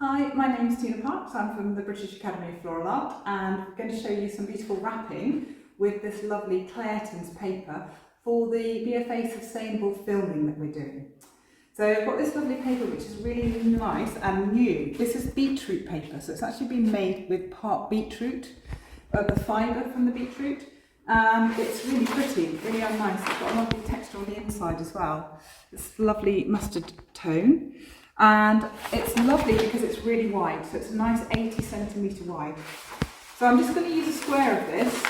Hi, my name is Tina Parks. I'm from the British Academy of Floral Art, and I'm going to show you some beautiful wrapping with this lovely Clairton's paper for the BFA Sustainable Filming that we're doing. So I've got this lovely paper which is really nice and new. This is beetroot paper, so it's actually been made with part beetroot, the fibre from the beetroot. It's really pretty, really nice. It's got a lovely texture on the inside as well. It's lovely mustard tone. And it's lovely because it's really wide, so it's a nice 80 centimetre wide. So I'm just going to use a square of this.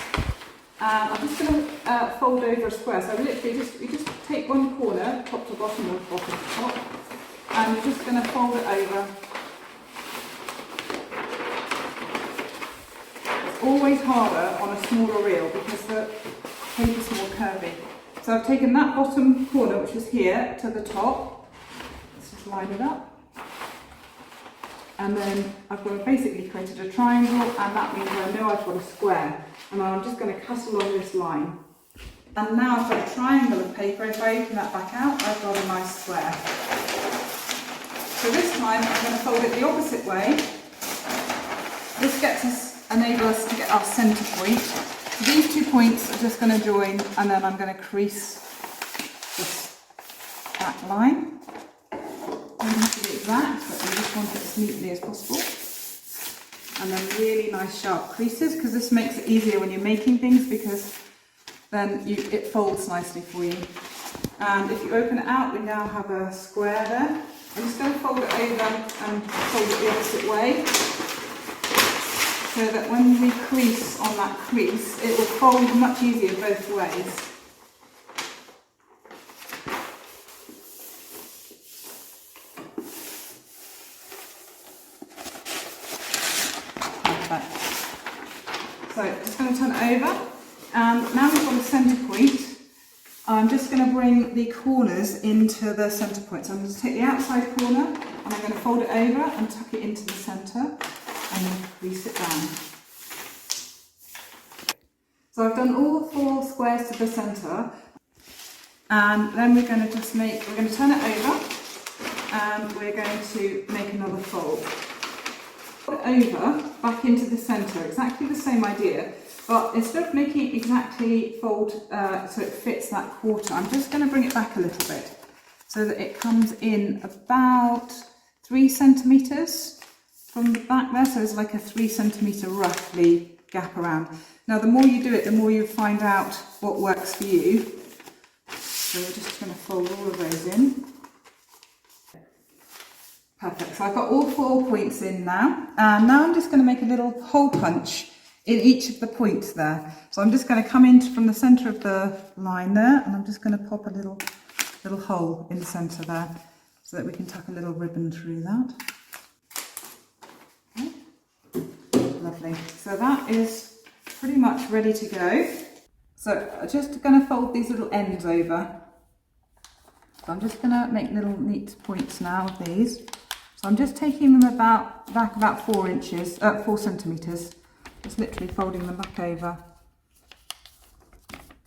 I'm just going to fold over a square. So literally you just take one corner, top to bottom or bottom to top, and you're just going to fold it over. It's always harder on a smaller reel because the paper's more curvy. So I've taken that bottom corner, which is here, to the top. Line it up, and then I've got basically created a triangle, and that means I know I've got a square, and I'm just going to cut along this line. And now I've got a triangle of paper. If I open that back out, I've got a nice square. So this time I'm going to fold it the opposite way. This enables us to get our centre point. So these 2 points are just going to join, and then I'm going to crease this back line. You don't have to be exact, but you just want it as neatly as possible. And then really nice sharp creases, because this makes it easier when you're making things, because then it folds nicely for you. And if you open it out, we now have a square there. I'm just going to fold it over and fold it the opposite way, so that when we crease on that crease, it will fold much easier both ways. So just going to turn it over, and now we've got a centre point. I'm just going to bring the corners into the centre point. So I'm going to take the outside corner, and I'm going to fold it over and tuck it into the centre, and then crease it down. So I've done all 4 squares to the centre, and then we're going to turn it over, and we're going to make another fold. Over back into the centre, exactly the same idea, but instead of making it exactly fold so it fits that quarter, I'm just going to bring it back a little bit so that it comes in about 3 centimetres from the back there, so there's like a 3 centimetre roughly gap around. Now the more you do it, the more you find out what works for you. So we're just going to fold all of those in. Perfect, so I've got all 4 points in now, and now I'm just going to make a little hole punch in each of the points there. So I'm just going to come in from the centre of the line there, and I'm just going to pop a little hole in the centre there, so that we can tuck a little ribbon through that. Okay. Lovely, so that is pretty much ready to go. So I'm just going to fold these little ends over. So I'm just going to make little neat points now of these. So I'm just taking them back about 4 centimetres, just literally folding them back over.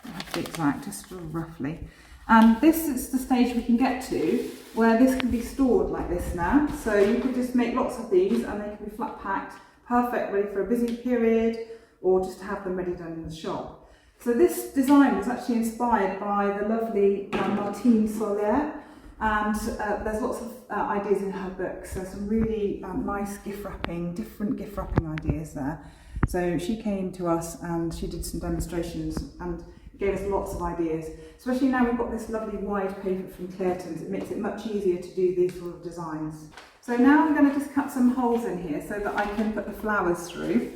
Don't have to be exact, just sort of roughly. And this is the stage we can get to where this can be stored like this now. So you could just make lots of these, and they can be flat packed, perfect, ready for a busy period, or just to have them ready done in the shop. So this design was actually inspired by the lovely Martine Soler. And there's lots of ideas in her books. There's some really nice different gift wrapping ideas there. So she came to us and she did some demonstrations and gave us lots of ideas. Especially now we've got this lovely wide paper from Clairton's, it makes it much easier to do these sort of designs. So now I'm going to just cut some holes in here so that I can put the flowers through.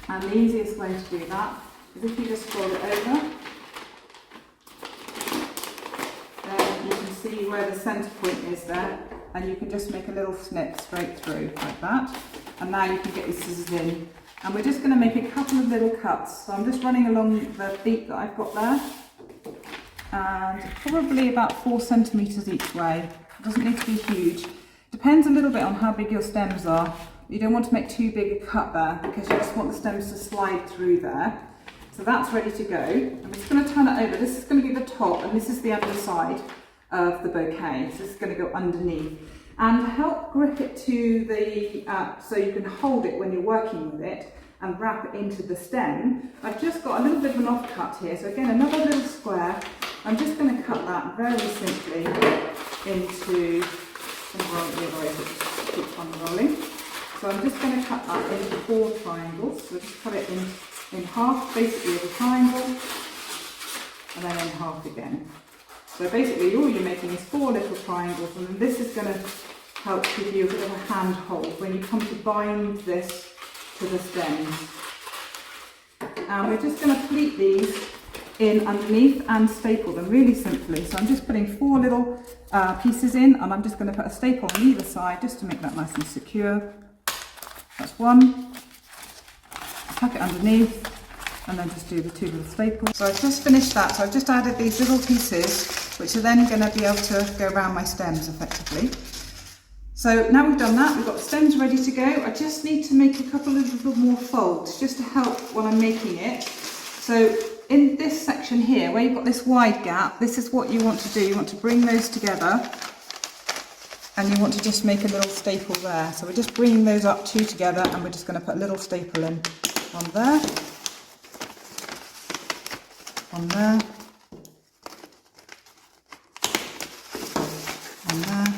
And the easiest way to do that is if you just fold it over. You can see where the centre point is there, and you can just make a little snip straight through like that, and now you can get your scissors in, and we're just going to make a couple of little cuts. So I'm just running along the beat that I've got there, and probably about 4 centimetres each way. It doesn't need to be huge. Depends a little bit on how big your stems are. You don't want to make too big a cut there, because you just want the stems to slide through there. So that's ready to go. I'm just going to turn it over. This is going to be the top, and this is the underside of the bouquet. So this is going to go underneath. And to help grip it to the, so you can hold it when you're working with it and wrap it into the stem, I've just got a little bit of an offcut here. So again, another little square. I'm just going to cut that very simply into, roll it the other way so it keeps unrolling. So I'm just going to cut that into 4 triangles. So just cut it in half, basically as a triangle, and then in half again. So basically all you're making is 4 little triangles, and then this is going to help give you a bit of a handhold when you come to bind this to the stems. And we're just going to pleat these in underneath and staple them really simply. So I'm just putting 4 little pieces in, and I'm just going to put a staple on either side just to make that nice and secure. That's one. Tuck it underneath, and then just do the 2 little staples. So I've just finished that. So I've just added these little pieces, which are then going to be able to go around my stems effectively. So now we've done that, we've got the stems ready to go. I just need to make a couple of little more folds just to help when I'm making it. So in this section here, where you've got this wide gap, this is what you want to do. You want to bring those together, and you want to just make a little staple there. So we're just bringing those up 2 together, and we're just going to put a little staple in. One there, one there, one there.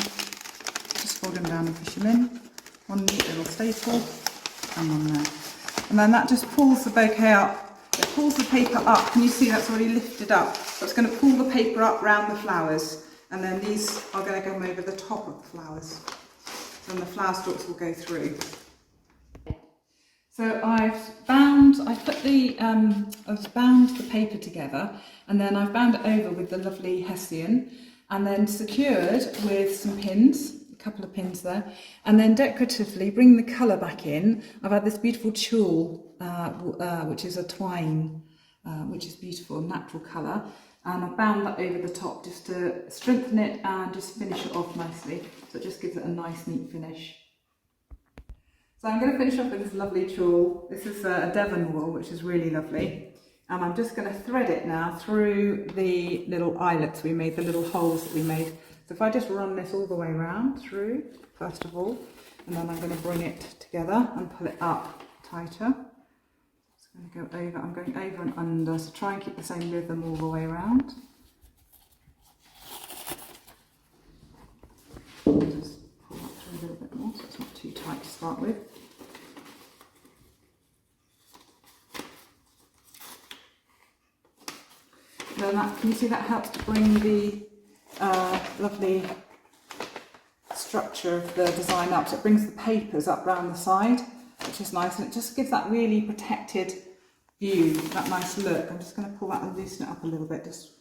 Just fold them down and push them in. One little staple, and one there. And then that just pulls the bouquet up. It pulls the paper up. Can you see that's already lifted up? So it's going to pull the paper up round the flowers, and then these are going to go over the top of the flowers. So then the flower stalks will go through. So I've bound the paper together, and then I've bound it over with the lovely hessian, and then secured with some pins, a couple of pins there, and then decoratively bring the colour back in. I've had this beautiful tulle, which is a twine, which is beautiful, natural colour, and I've bound that over the top just to strengthen it and just finish it off nicely. So it just gives it a nice, neat finish. So I'm going to finish off with this lovely tulle. This is a Devon wool, which is really lovely. And I'm just going to thread it now through the little eyelets we made, the little holes that we made. So if I just run this all the way around through, first of all, and then I'm going to bring it together and pull it up tighter. Just going to go over, I'm going over and under, so try and keep the same rhythm all the way around. Just pull that through a little bit more so it's not too tight to start with. Then that, can you see that helps to bring the lovely structure of the design up, so it brings the papers up round the side, which is nice, and it just gives that really protected view, that nice look. I'm just going to pull that and loosen it up a little bit just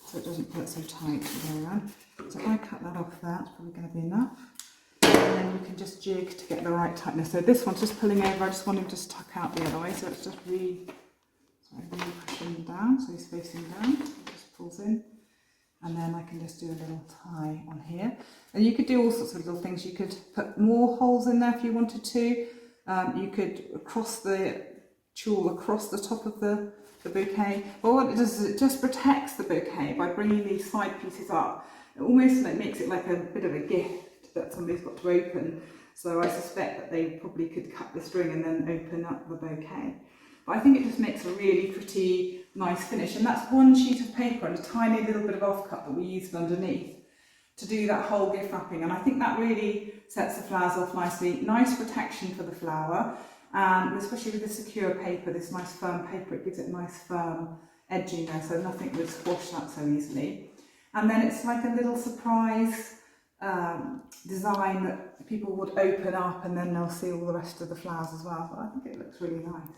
so it doesn't pull it so tight to go around. So if I cut that off there, it's probably going to be enough. And then we can just jig to get the right tightness. So this one's just pulling over, I just want him to tuck out the other way, so it's just really pushing him down, so he's facing down, it just pulls in. And then I can just do a little tie on here. And you could do all sorts of little things. You could put more holes in there if you wanted to. You could cross the tulle across the top of the bouquet. But what it does is it just protects the bouquet by bringing these side pieces up. It almost makes it like a bit of a gift that somebody's got to open. So I suspect that they probably could cut the string and then open up the bouquet. But I think it just makes a really pretty, nice finish. And that's one sheet of paper and a tiny little bit of offcut that we used underneath to do that whole gift wrapping. And I think that really sets the flowers off nicely. Nice protection for the flower, and especially with the secure paper, this nice firm paper, it gives it nice firm edging there, so nothing would squash that so easily. And then it's like a little surprise design that people would open up, and then they'll see all the rest of the flowers as well. But I think it looks really nice.